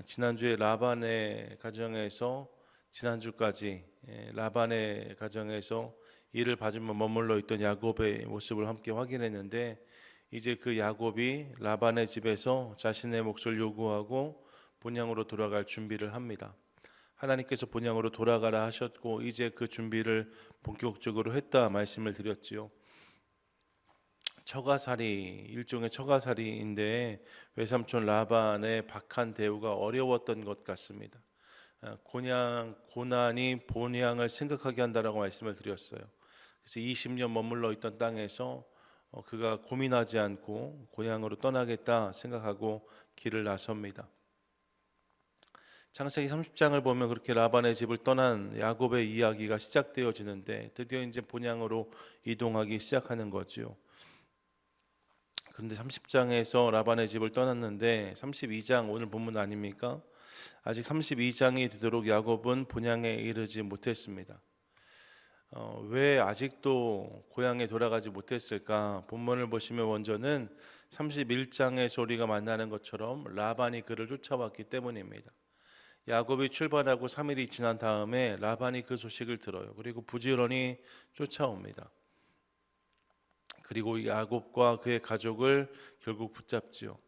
지난주에 라반의 가정에서 지난주까지 라반의 가정에서 이를 봐주며 머물러 있던 야곱의 모습을 함께 확인했는데, 이제 그 야곱이 라반의 집에서 자신의 몫을 요구하고 본향으로 돌아갈 준비를 합니다. 하나님께서 본향으로 돌아가라 하셨고 이제 그 준비를 본격적으로 했다 말씀을 드렸지요. 처가살이, 일종의 처가살이인데 외삼촌 라반의 박한 대우가 어려웠던 것 같습니다. 고난이 본향을 생각하게 한다라고 말씀을 드렸어요. 그래서 20년 머물러 있던 땅에서 그가 고민하지 않고 고향으로 떠나겠다 생각하고 길을 나섭니다. 창세기 30장을 보면 그렇게 라반의 집을 떠난 야곱의 이야기가 시작되어지는데, 드디어 이제 본향으로 이동하기 시작하는 거죠. 그런데 30장에서 라반의 집을 떠났는데 32장 오늘 본문 아닙니까? 아직 32장이 되도록 야곱은 본향에 이르지 못했습니다. 왜 아직도 고향에 돌아가지 못했을까? 본문을 보시면 먼저는 31장의 소리가 만나는 것처럼 라반이 그를 쫓아왔기 때문입니다. 야곱이 출발하고 3일이 지난 다음에 라반이 그 소식을 들어요. 그리고 부지런히 쫓아옵니다. 그리고 야곱과 그의 가족을 결국 붙잡지요.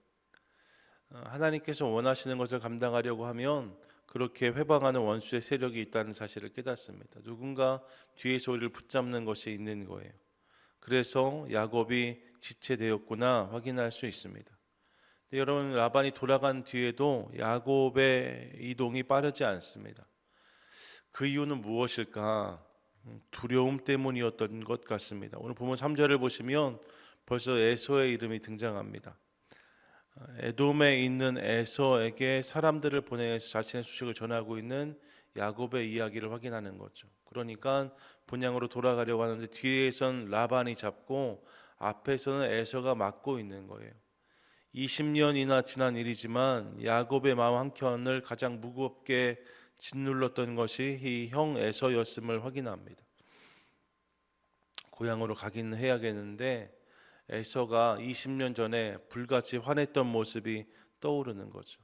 하나님께서 원하시는 것을 감당하려고 하면 그렇게 회방하는 원수의 세력이 있다는 사실을 깨닫습니다. 누군가 뒤에서 우리를 붙잡는 것이 있는 거예요. 그래서 야곱이 지체되었구나 확인할 수 있습니다. 근데 여러분, 라반이 돌아간 뒤에도 야곱의 이동이 빠르지 않습니다. 그 이유는 무엇일까? 두려움 때문이었던 것 같습니다. 오늘 본문 3절을 보시면 벌써 에서의 이름이 등장합니다. 에돔에 있는 에서에게 사람들을 보내서 자신의 소식을 전하고 있는 야곱의 이야기를 확인하는 거죠. 그러니까 본향으로 돌아가려고 하는데 뒤에선 라반이 잡고 앞에서는 에서가 막고 있는 거예요. 20년이나 지난 일이지만 야곱의 마음 한켠을 가장 무겁게 짓눌렀던 것이 이 형 에서였음을 확인합니다. 고향으로 가긴 해야겠는데 에서가 20년 전에 불같이 화냈던 모습이 떠오르는 거죠.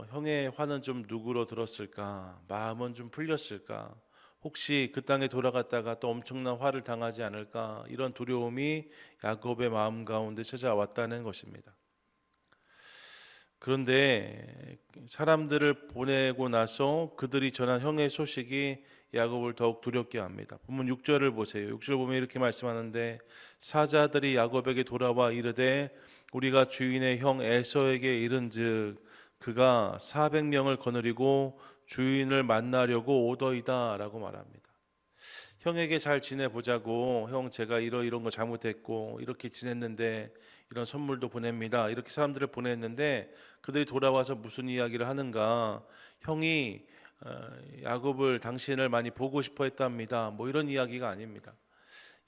형의 화는 좀 누구로 들었을까? 마음은 좀 풀렸을까? 혹시 그 땅에 돌아갔다가 또 엄청난 화를 당하지 않을까? 이런 두려움이 야곱의 마음 가운데 찾아왔다는 것입니다. 그런데 사람들을 보내고 나서 그들이 전한 형의 소식이 야곱을 더욱 두렵게 합니다. 본문 6절을 보세요. 6절 보면 이렇게 말씀하는데, 사자들이 야곱에게 돌아와 이르되 우리가 주인의 형 에서에게 이른즉 그가 400명을 거느리고 주인을 만나려고 오더이다 라고 말합니다. 형에게 잘 지내보자고, 형 제가 이런 거 잘못했고 이렇게 지냈는데 이런 선물도 보냅니다, 이렇게 사람들을 보냈는데 그들이 돌아와서 무슨 이야기를 하는가? 형이 야곱을, 당신을 많이 보고 싶어 했답니다, 뭐 이런 이야기가 아닙니다.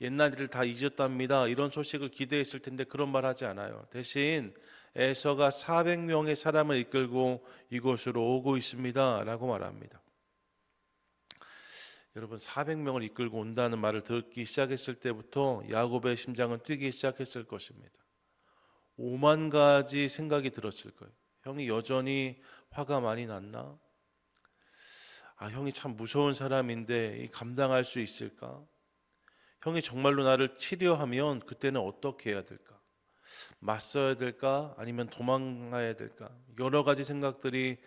옛날 일을 다 잊었답니다, 이런 소식을 기대했을 텐데 그런 말 하지 않아요. 대신 에서가 400명의 사람을 이끌고 이곳으로 오고 있습니다 라고 말합니다. 여러분, 400명을 이끌고 온다는 말을 듣기 시작했을 때부터 야곱의 심장은 뛰기 시작했을 것입니다. 5만 가지 생각이 들었을 거예요. 형이 여전히 화가 많이 났나? 형이 참 무서운 사람인데 감당할 수 있을까? 형이 정말로 나를 치려하면 그때는 어떻게 해야 될까? 맞서야 될까? 아니면 도망가야 될까? 여러 가지 생각들이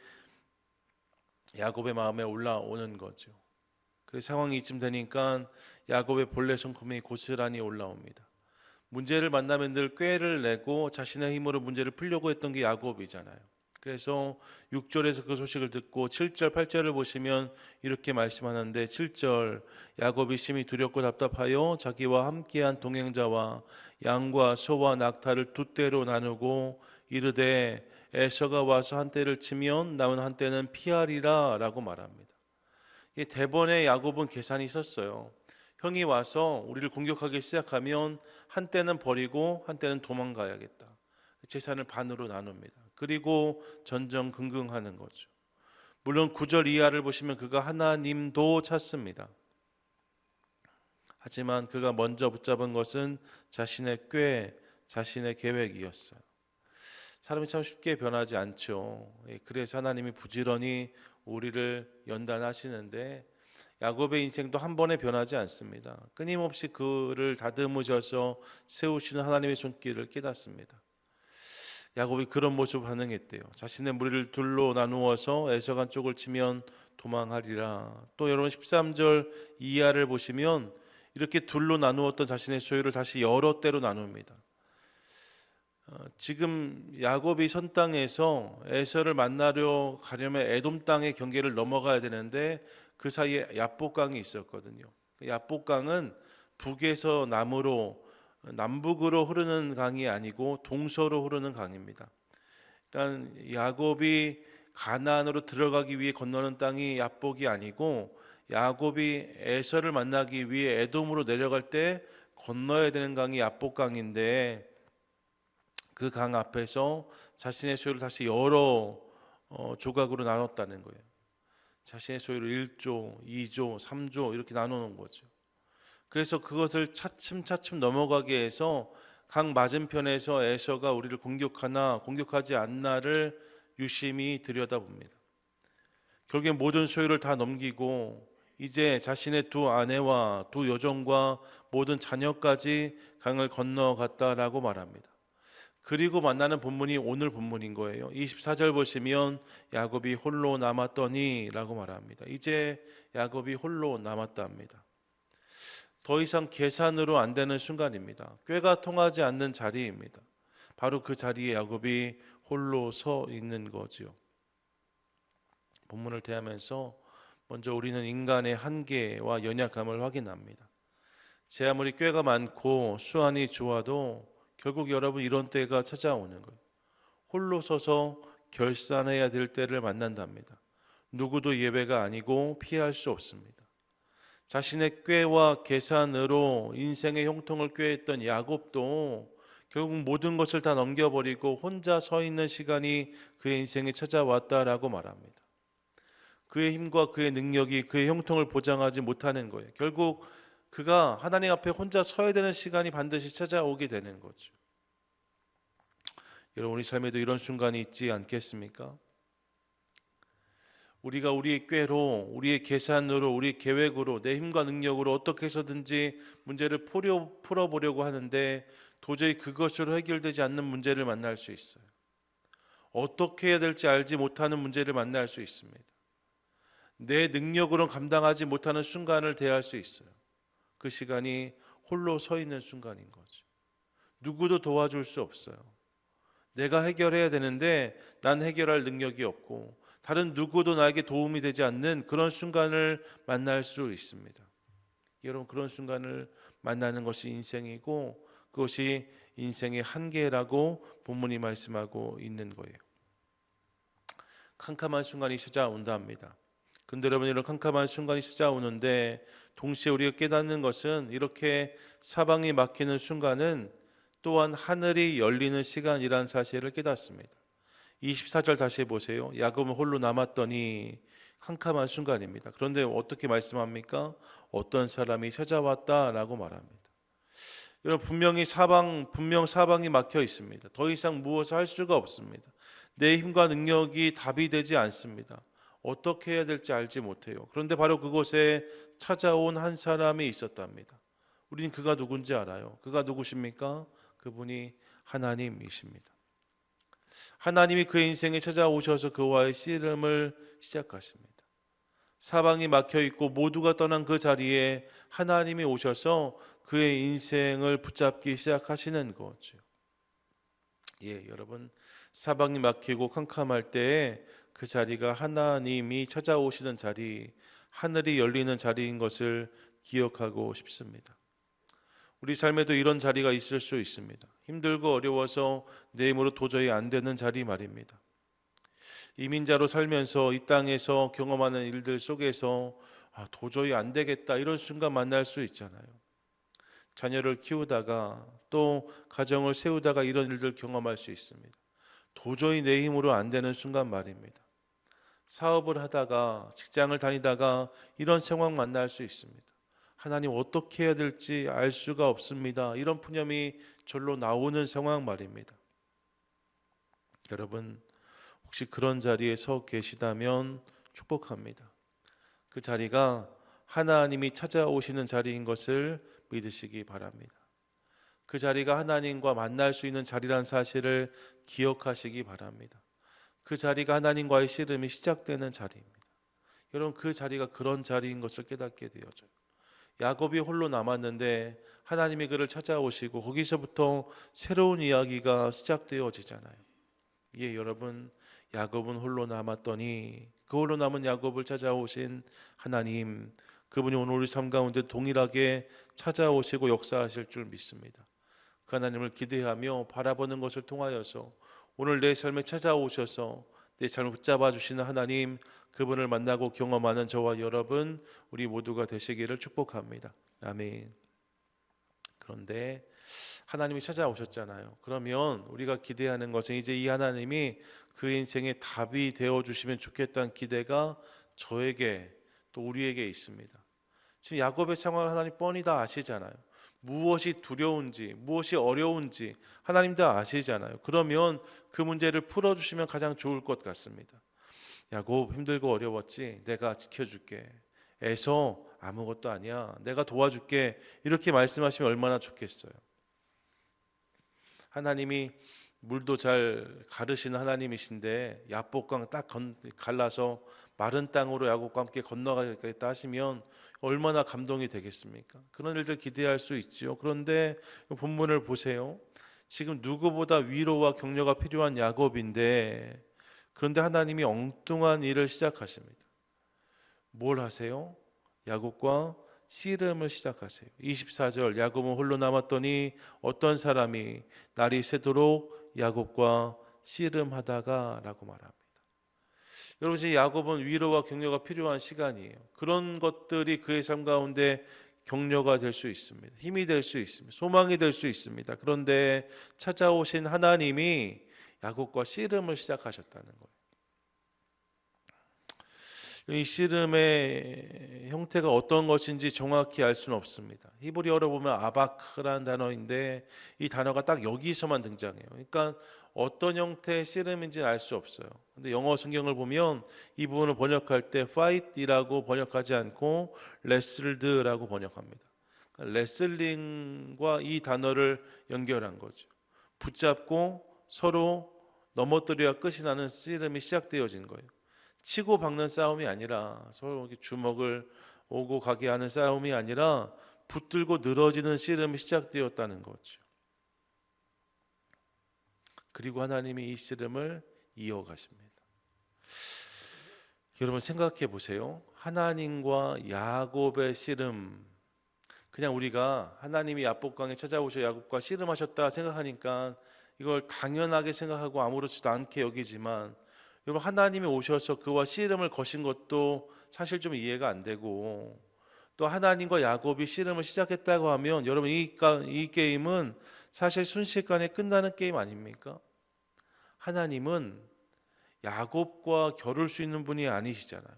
야곱의 마음에 올라오는 거죠. 그 상황이 이쯤 되니까 야곱의 본래 성품이 고스란히 올라옵니다. 문제를 만나면 늘 꾀를 내고 자신의 힘으로 문제를 풀려고 했던 게 야곱이잖아요. 그래서 6절에서 그 소식을 듣고 7절, 8절을 보시면 이렇게 말씀하는데, 7절, 야곱이 심히 두렵고 답답하여 자기와 함께한 동행자와 양과 소와 낙타를 두 떼로 나누고 이르되 에서가 와서 한 떼를 치면 남은 한 떼는 피하리라 라고 말합니다. 대번에 야곱은 계산이 있었어요. 형이 와서 우리를 공격하기 시작하면 한 때는 버리고 한 때는 도망가야겠다. 재산을 반으로 나눕니다. 그리고 전전긍긍하는 거죠. 물론 9절 이하를 보시면 그가 하나님도 찾습니다. 하지만 그가 먼저 붙잡은 것은 자신의 꾀, 자신의 계획이었어요. 사람이 참 쉽게 변하지 않죠. 그래서 하나님이 부지런히 우리를 연단하시는데 야곱의 인생도 한 번에 변하지 않습니다. 끊임없이 그를 다듬으셔서 세우시는 하나님의 손길을 깨닫습니다. 야곱이 그런 모습 반응했대요. 자신의 무리를 둘로 나누어서 에서간 쪽을 치면 도망하리라. 또 여러분 13절 이하를 보시면 이렇게 둘로 나누었던 자신의 소유를 다시 여러 때로 나눕니다. 지금 야곱이 선 땅에서 에서를 만나려 가려면 에돔 땅의 경계를 넘어가야 되는데 그 사이에 야복강이 있었거든요. 야복강은 북에서 남북으로 흐르는 강이 아니고 동서로 흐르는 강입니다. 그러니까 야곱이 가나안으로 들어가기 위해 건너는 땅이 야복이 아니고 야곱이 에서를 만나기 위해 에돔으로 내려갈 때 건너야 되는 강이 야복강인데 그 강 앞에서 자신의 소유를 다시 여러 조각으로 나눴다는 거예요. 자신의 소유를 1조, 2조, 3조 이렇게 나누는 거죠. 그래서 그것을 차츰차츰 넘어가게 해서 강 맞은편에서 에서가 우리를 공격하나 공격하지 않나를 유심히 들여다봅니다. 결국에 모든 소유를 다 넘기고 이제 자신의 두 아내와 두 여종과 모든 자녀까지 강을 건너갔다라고 말합니다. 그리고 만나는 본문이 오늘 본문인 거예요. 24절 보시면 야곱이 홀로 남았더니 라고 말합니다. 이제 야곱이 홀로 남았다 합니다. 더 이상 계산으로 안 되는 순간입니다. 꾀가 통하지 않는 자리입니다. 바로 그 자리에 야곱이 홀로 서 있는 거죠. 본문을 대하면서 먼저 우리는 인간의 한계와 연약함을 확인합니다. 제 아무리 꾀가 많고 수완이 좋아도 결국 여러분 이런 때가 찾아오는 거예요. 홀로 서서 결산해야 될 때를 만난답니다. 누구도 예외가 아니고 피할 수 없습니다. 자신의 꾀와 계산으로 인생의 형통을 꾀했던 야곱도 결국 모든 것을 다 넘겨버리고 혼자 서 있는 시간이 그의 인생에 찾아왔다라고 말합니다. 그의 힘과 그의 능력이 그의 형통을 보장하지 못하는 거예요. 결국 그가 하나님 앞에 혼자 서야 되는 시간이 반드시 찾아오게 되는 거죠. 여러분 우리 삶에도 이런 순간이 있지 않겠습니까? 우리가 우리의 꾀로, 우리의 계산으로, 우리의 계획으로, 내 힘과 능력으로 어떻게 해서든지 문제를 풀어보려고 하는데 도저히 그것으로 해결되지 않는 문제를 만날 수 있어요. 어떻게 해야 될지 알지 못하는 문제를 만날 수 있습니다. 내 능력으로는 감당하지 못하는 순간을 대할 수 있어요. 그 시간이 홀로 서 있는 순간인 거죠. 누구도 도와줄 수 없어요. 내가 해결해야 되는데 난 해결할 능력이 없고 다른 누구도 나에게 도움이 되지 않는 그런 순간을 만날 수 있습니다. 여러분 그런 순간을 만나는 것이 인생이고 그것이 인생의 한계라고 본문이 말씀하고 있는 거예요. 캄캄한 순간이 찾아온다 합니다. 그런데 여러분 이런 캄캄한 순간이 찾아오는데 동시에 우리가 깨닫는 것은 이렇게 사방이 막히는 순간은 또한 하늘이 열리는 시간이라는 사실을 깨닫습니다. 24절 다시 보세요. 야곱은 홀로 남았더니 캄캄한 순간입니다. 그런데 어떻게 말씀합니까? 어떤 사람이 찾아왔다라고 말합니다. 여러분 분명 사방이 막혀 있습니다. 더 이상 무엇을 할 수가 없습니다. 내 힘과 능력이 답이 되지 않습니다. 어떻게 해야 될지 알지 못해요. 그런데 바로 그곳에 찾아온 한 사람이 있었답니다. 우리는 그가 누군지 알아요. 그가 누구십니까? 그분이 하나님이십니다. 하나님이 그의 인생에 찾아오셔서 그와의 씨름을 시작하십니다. 사방이 막혀 있고 모두가 떠난 그 자리에 하나님이 오셔서 그의 인생을 붙잡기 시작하시는 거죠. 여러분 사방이 막히고 캄캄할 때에 그 자리가 하나님이 찾아오시는 자리, 하늘이 열리는 자리인 것을 기억하고 싶습니다. 우리 삶에도 이런 자리가 있을 수 있습니다. 힘들고 어려워서 내 힘으로 도저히 안 되는 자리 말입니다. 이민자로 살면서 이 땅에서 경험하는 일들 속에서 도저히 안 되겠다 이런 순간 만날 수 있잖아요. 자녀를 키우다가 또 가정을 세우다가 이런 일들 경험할 수 있습니다. 도저히 내 힘으로 안 되는 순간 말입니다. 사업을 하다가 직장을 다니다가 이런 상황 만날 수 있습니다. 하나님 어떻게 해야 될지 알 수가 없습니다. 이런 푸념이 절로 나오는 상황 말입니다. 여러분 혹시 그런 자리에 서 계시다면 축복합니다. 그 자리가 하나님이 찾아오시는 자리인 것을 믿으시기 바랍니다. 그 자리가 하나님과 만날 수 있는 자리란 사실을 기억하시기 바랍니다. 그 자리가 하나님과의 씨름이 시작되는 자리입니다. 여러분 그 자리가 그런 자리인 것을 깨닫게 되어져요. 야곱이 홀로 남았는데 하나님이 그를 찾아오시고 거기서부터 새로운 이야기가 시작되어지잖아요. 예, 여러분 야곱은 홀로 남았더니 그 홀로 남은 야곱을 찾아오신 하나님, 그분이 오늘 우리 삶 가운데 동일하게 찾아오시고 역사하실 줄 믿습니다. 그 하나님을 기대하며 바라보는 것을 통하여서 오늘 내 삶에 찾아오셔서 내 삶을 붙잡아 주시는 하나님, 그분을 만나고 경험하는 저와 여러분 우리 모두가 되시기를 축복합니다. 아멘. 그런데 하나님이 찾아오셨잖아요. 그러면 우리가 기대하는 것은 이제 이 하나님이 그 인생의 답이 되어 주시면 좋겠다는 기대가 저에게 또 우리에게 있습니다. 지금 야곱의 상황을 하나님 뻔히 다 아시잖아요. 무엇이 두려운지 무엇이 어려운지 하나님 다 아시잖아요. 그러면 그 문제를 풀어주시면 가장 좋을 것 같습니다. 야곱 힘들고 어려웠지? 내가 지켜줄게. 애서 아무것도 아니야. 내가 도와줄게. 이렇게 말씀하시면 얼마나 좋겠어요. 하나님이 물도 잘 가르시는 하나님이신데 야복강 딱 갈라서 마른 땅으로 야곱과 함께 건너가겠다 하시면 얼마나 감동이 되겠습니까? 그런 일들 기대할 수 있죠. 그런데 본문을 보세요. 지금 누구보다 위로와 격려가 필요한 야곱인데 그런데 하나님이 엉뚱한 일을 시작하십니다. 뭘 하세요? 야곱과 씨름을 시작하세요. 24절 야곱은 홀로 남았더니 어떤 사람이 날이 새도록 야곱과 씨름하다가 라고 말합니다. 여러분 이제 야곱은 위로와 격려가 필요한 시간이에요. 그런 것들이 그의 삶 가운데 격려가 될 수 있습니다. 힘이 될 수 있습니다. 소망이 될 수 있습니다. 그런데 찾아오신 하나님이 야곱과 씨름을 시작하셨다는 거예요. 이 씨름의 형태가 어떤 것인지 정확히 알 수는 없습니다. 히브리어로 보면 아바크라는 단어인데 이 단어가 딱 여기서만 등장해요. 그러니까 어떤 형태의 씨름인지는 알 수 없어요. 근데 영어 성경을 보면 이 부분을 번역할 때 fight이라고 번역하지 않고 wrestled라고 번역합니다. 그러니까 레슬링과 이 단어를 연결한 거죠. 붙잡고 서로 넘어뜨려야 끝이 나는 씨름이 시작되어진 거예요. 치고 박는 싸움이 아니라 서로 주먹을 오고 가게 하는 싸움이 아니라 붙들고 늘어지는 씨름이 시작되었다는 거죠. 그리고 하나님이 이 씨름을 이어가십니다. 여러분 생각해 보세요. 하나님과 야곱의 씨름, 그냥 우리가 하나님이 야복강에 찾아오셔 야곱과 씨름하셨다 생각하니까 이걸 당연하게 생각하고 아무렇지도 않게 여기지만 여러분 하나님이 오셔서 그와 씨름을 거신 것도 사실 좀 이해가 안 되고 또 하나님과 야곱이 씨름을 시작했다고 하면 여러분 이 게임은 사실 순식간에 끝나는 게임 아닙니까? 하나님은 야곱과 겨룰 수 있는 분이 아니시잖아요.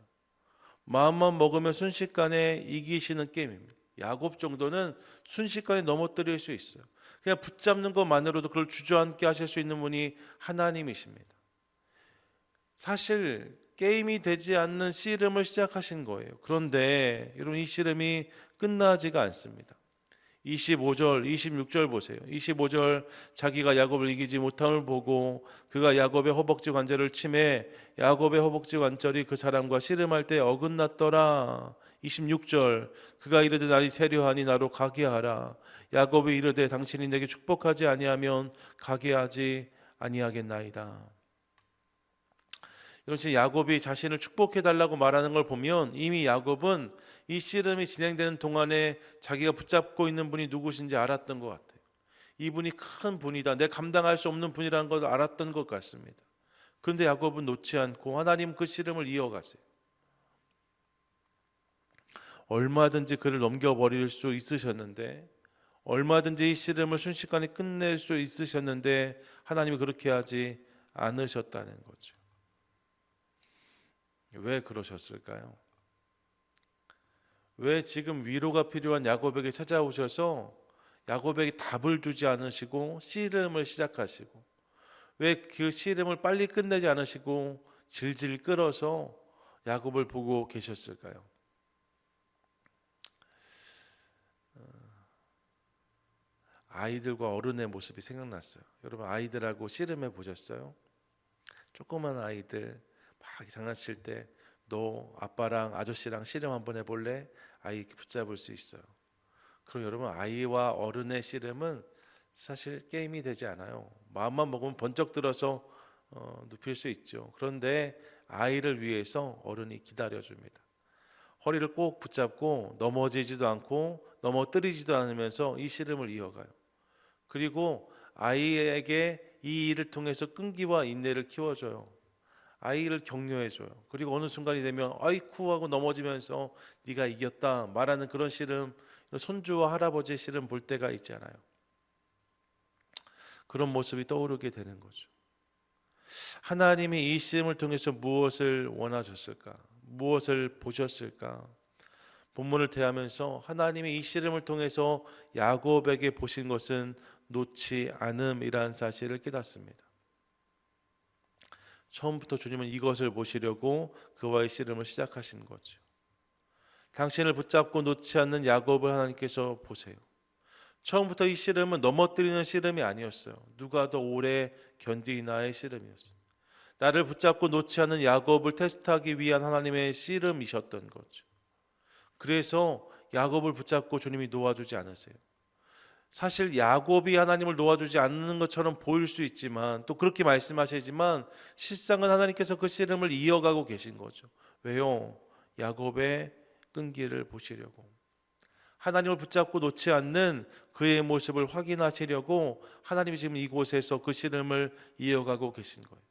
마음만 먹으면 순식간에 이기시는 게임입니다. 야곱 정도는 순식간에 넘어뜨릴 수 있어요. 그냥 붙잡는 것만으로도 그걸 주저앉게 하실 수 있는 분이 하나님이십니다. 사실 게임이 되지 않는 씨름을 시작하신 거예요. 그런데 여러분 이 씨름이 끝나지가 않습니다. 25절, 26절 보세요. 25절 자기가 야곱을 이기지 못함을 보고 그가 야곱의 허벅지 관절을 치매 야곱의 허벅지 관절이 그 사람과 씨름할 때 어긋났더라. 26절 그가 이르되 날이 세려하니 나로 가게 하라. 야곱이 이르되 당신이 내게 축복하지 아니하면 가게 하지 아니하겠나이다. 여러분 야곱이 자신을 축복해달라고 말하는 걸 보면 이미 야곱은 이 씨름이 진행되는 동안에 자기가 붙잡고 있는 분이 누구신지 알았던 것 같아요. 이분이 큰 분이다. 내가 감당할 수 없는 분이라는 걸 알았던 것 같습니다. 그런데 야곱은 놓지 않고 하나님 그 씨름을 이어가세요. 얼마든지 그를 넘겨버릴 수 있으셨는데 얼마든지 이 씨름을 순식간에 끝낼 수 있으셨는데 하나님이 그렇게 하지 않으셨다는 거죠. 왜 그러셨을까요? 왜 지금 위로가 필요한 야곱에게 찾아오셔서 야곱에게 답을 주지 않으시고 씨름을 시작하시고 왜 그 씨름을 빨리 끝내지 않으시고 질질 끌어서 야곱을 보고 계셨을까요? 아이들과 어른의 모습이 생각났어요. 여러분 아이들하고 씨름해 보셨어요? 조그만 아이들 막 장난칠 때 너 아빠랑 아저씨랑 씨름 한번 해볼래? 아이 이렇게 붙잡을 수 있어요. 그럼 여러분 아이와 어른의 씨름은 사실 게임이 되지 않아요. 마음만 먹으면 번쩍 들어서 눕힐 수 있죠. 그런데 아이를 위해서 어른이 기다려줍니다. 허리를 꼭 붙잡고 넘어지지도 않고 넘어뜨리지도 않으면서 이 씨름을 이어가요. 그리고 아이에게 이 일을 통해서 끈기와 인내를 키워줘요. 아이를 격려해줘요. 그리고 어느 순간이 되면 아이쿠 하고 넘어지면서 네가 이겼다 말하는 그런 씨름, 손주와 할아버지의 씨름 볼 때가 있잖아요. 그런 모습이 떠오르게 되는 거죠. 하나님이 이 씨름을 통해서 무엇을 원하셨을까? 무엇을 보셨을까? 본문을 대하면서 하나님이 이 씨름을 통해서 야곱에게 보신 것은 놓지 않음이라는 사실을 깨닫습니다. 처음부터 주님은 이것을 보시려고 그와의 씨름을 시작하신 거죠. 당신을 붙잡고 놓지 않는 야곱을 하나님께서 보세요. 처음부터 이 씨름은 넘어뜨리는 씨름이 아니었어요. 누가 더 오래 견디나의 씨름이었어요. 나를 붙잡고 놓지 않는 야곱을 테스트하기 위한 하나님의 씨름이셨던 거죠. 그래서 야곱을 붙잡고 주님이 놓아주지 않으세요. 사실 야곱이 하나님을 놓아주지 않는 것처럼 보일 수 있지만 또 그렇게 말씀하시지만 실상은 하나님께서 그 씨름을 이어가고 계신 거죠. 왜요? 야곱의 끈기를 보시려고, 하나님을 붙잡고 놓지 않는 그의 모습을 확인하시려고 하나님이 지금 이곳에서 그 씨름을 이어가고 계신 거예요.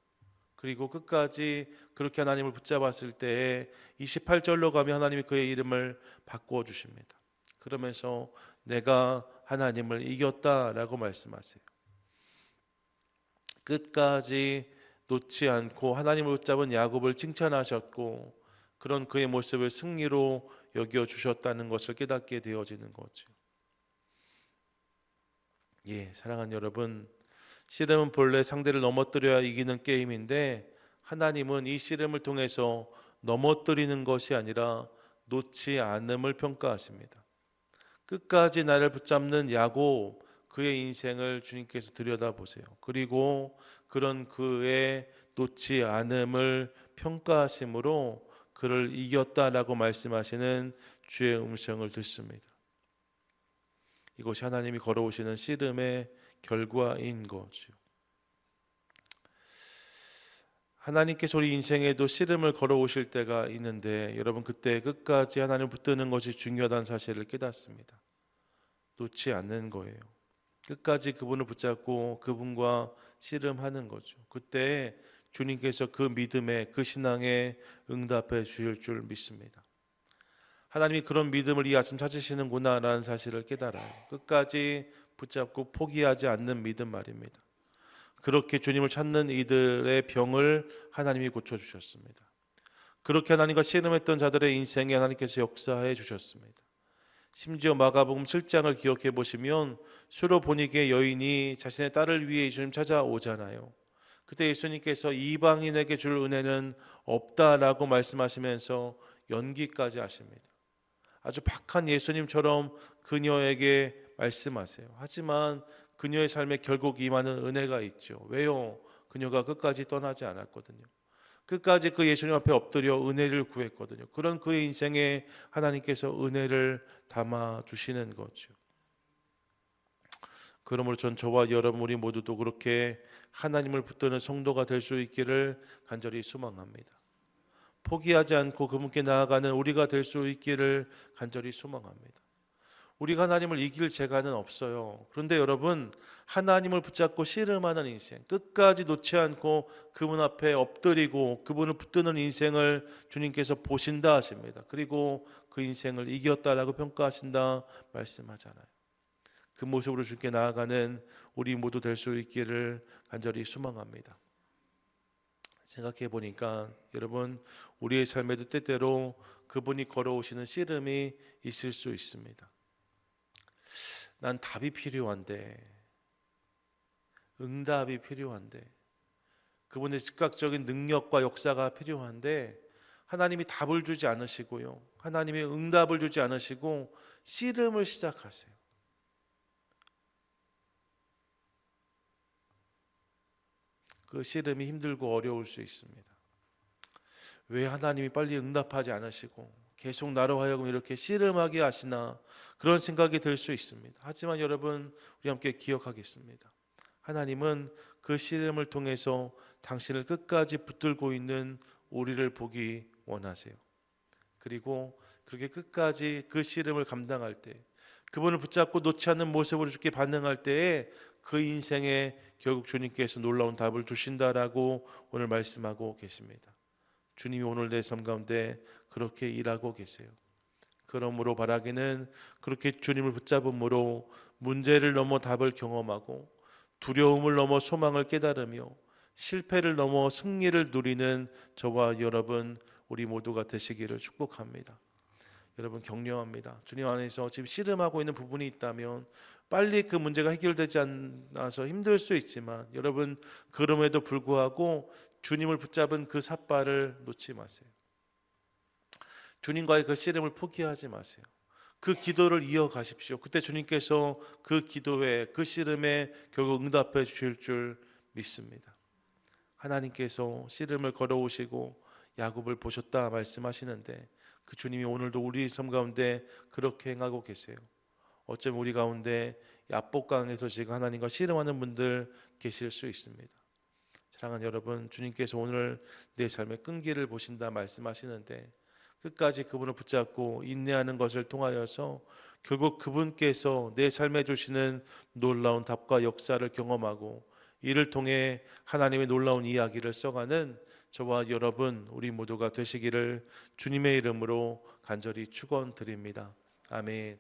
그리고 끝까지 그렇게 하나님을 붙잡았을 때에 28절로 가면 하나님이 그의 이름을 바꾸어 주십니다. 그러면서 내가 하나님을 이겼다라고 말씀하세요. 끝까지 놓지 않고 하나님을 붙잡은 야곱을 칭찬하셨고 그런 그의 모습을 승리로 여겨 주셨다는 것을 깨닫게 되어지는 거죠. 예, 사랑하는 여러분, 씨름은 본래 상대를 넘어뜨려야 이기는 게임인데 하나님은 이 씨름을 통해서 넘어뜨리는 것이 아니라 놓지 않음을 평가하십니다. 끝까지 나를 붙잡는 야곱, 그의 인생을 주님께서 들여다보세요. 그리고 그런 그의 놓지 않음을 평가하심으로 그를 이겼다라고 말씀하시는 주의 음성을 듣습니다. 이것이 하나님이 걸어오시는 씨름의 결과인 거죠. 하나님께서 우리 인생에도 씨름을 걸어오실 때가 있는데 여러분 그때 끝까지 하나님을 붙드는 것이 중요하다는 사실을 깨닫습니다. 놓지 않는 거예요. 끝까지 그분을 붙잡고 그분과 씨름하는 거죠. 그때 주님께서 그 믿음에 그 신앙에 응답해 주실 줄 믿습니다. 하나님이 그런 믿음을 이 아침 찾으시는구나 라는 사실을 깨달아요. 끝까지 붙잡고 포기하지 않는 믿음 말입니다. 그렇게 주님을 찾는 이들의 병을 하나님이 고쳐주셨습니다. 그렇게 하나님과 씨름했던 자들의 인생에 하나님께서 역사해 주셨습니다. 심지어 마가복음 7장을 기억해 보시면 수로보니게 여인이 자신의 딸을 위해 예수님 찾아오잖아요. 그때 예수님께서 이방인에게 줄 은혜는 없다라고 말씀하시면서 연기까지 하십니다. 아주 박한 예수님처럼 그녀에게 말씀하세요. 하지만 그녀의 삶에 결국 임하는 은혜가 있죠. 왜요? 그녀가 끝까지 떠나지 않았거든요. 끝까지 그 예수님 앞에 엎드려 은혜를 구했거든요. 그런 그의 인생에 하나님께서 은혜를 담아 주시는 거죠. 그러므로 저와 여러분 우리 모두도 그렇게 하나님을 붙드는 성도가 될 수 있기를 간절히 소망합니다. 포기하지 않고 그분께 나아가는 우리가 될 수 있기를 간절히 소망합니다. 우리가 하나님을 이길 재간은 없어요. 그런데 여러분 하나님을 붙잡고 씨름하는 인생, 끝까지 놓지 않고 그분 앞에 엎드리고 그분을 붙드는 인생을 주님께서 보신다 하십니다. 그리고 그 인생을 이겼다라고 평가하신다 말씀하잖아요. 그 모습으로 주님께 나아가는 우리 모두 될 수 있기를 간절히 소망합니다. 생각해 보니까 여러분 우리의 삶에도 때때로 그분이 걸어오시는 씨름이 있을 수 있습니다. 난 답이 필요한데, 응답이 필요한데, 그분의 즉각적인 능력과 역사가 필요한데 하나님이 답을 주지 않으시고요. 하나님이 응답을 주지 않으시고 씨름을 시작하세요. 그 씨름이 힘들고 어려울 수 있습니다. 왜 하나님이 빨리 응답하지 않으시고 계속 나로 하여금 이렇게 씨름하게 하시나 그런 생각이 들 수 있습니다. 하지만 여러분 우리 함께 기억하겠습니다. 하나님은 그 씨름을 통해서 당신을 끝까지 붙들고 있는 우리를 보기 원하세요. 그리고 그렇게 끝까지 그 씨름을 감당할 때 그분을 붙잡고 놓지 않는 모습으로 주께 반응할 때에 그 인생에 결국 주님께서 놀라운 답을 주신다라고 오늘 말씀하고 계십니다. 주님이 오늘 내 삶 가운데 그렇게 일하고 계세요. 그러므로 바라기는 그렇게 주님을 붙잡음으로 문제를 넘어 답을 경험하고 두려움을 넘어 소망을 깨달으며 실패를 넘어 승리를 누리는 저와 여러분 우리 모두가 되시기를 축복합니다. 여러분 격려합니다. 주님 안에서 지금 씨름하고 있는 부분이 있다면 빨리 그 문제가 해결되지 않아서 힘들 수 있지만 여러분 그럼에도 불구하고 주님을 붙잡은 그 삿발을 놓지 마세요. 주님과의 그 씨름을 포기하지 마세요. 그 기도를 이어가십시오. 그때 주님께서 그 기도에 그 씨름에 결국 응답해 주실 줄 믿습니다. 하나님께서 씨름을 걸어오시고 야곱을 보셨다 말씀하시는데 그 주님이 오늘도 우리 삶 가운데 그렇게 행하고 계세요. 어쩌면 우리 가운데 야복강에서 지금 하나님과 씨름하는 분들 계실 수 있습니다. 사랑하는 여러분, 주님께서 오늘 내 삶의 끈기를 보신다 말씀하시는데 끝까지 그분을 붙잡고 인내하는 것을 통하여서 결국 그분께서 내 삶에 주시는 놀라운 답과 역사를 경험하고 이를 통해 하나님의 놀라운 이야기를 써가는 저와 여러분 우리 모두가 되시기를 주님의 이름으로 간절히 축원드립니다. 아멘.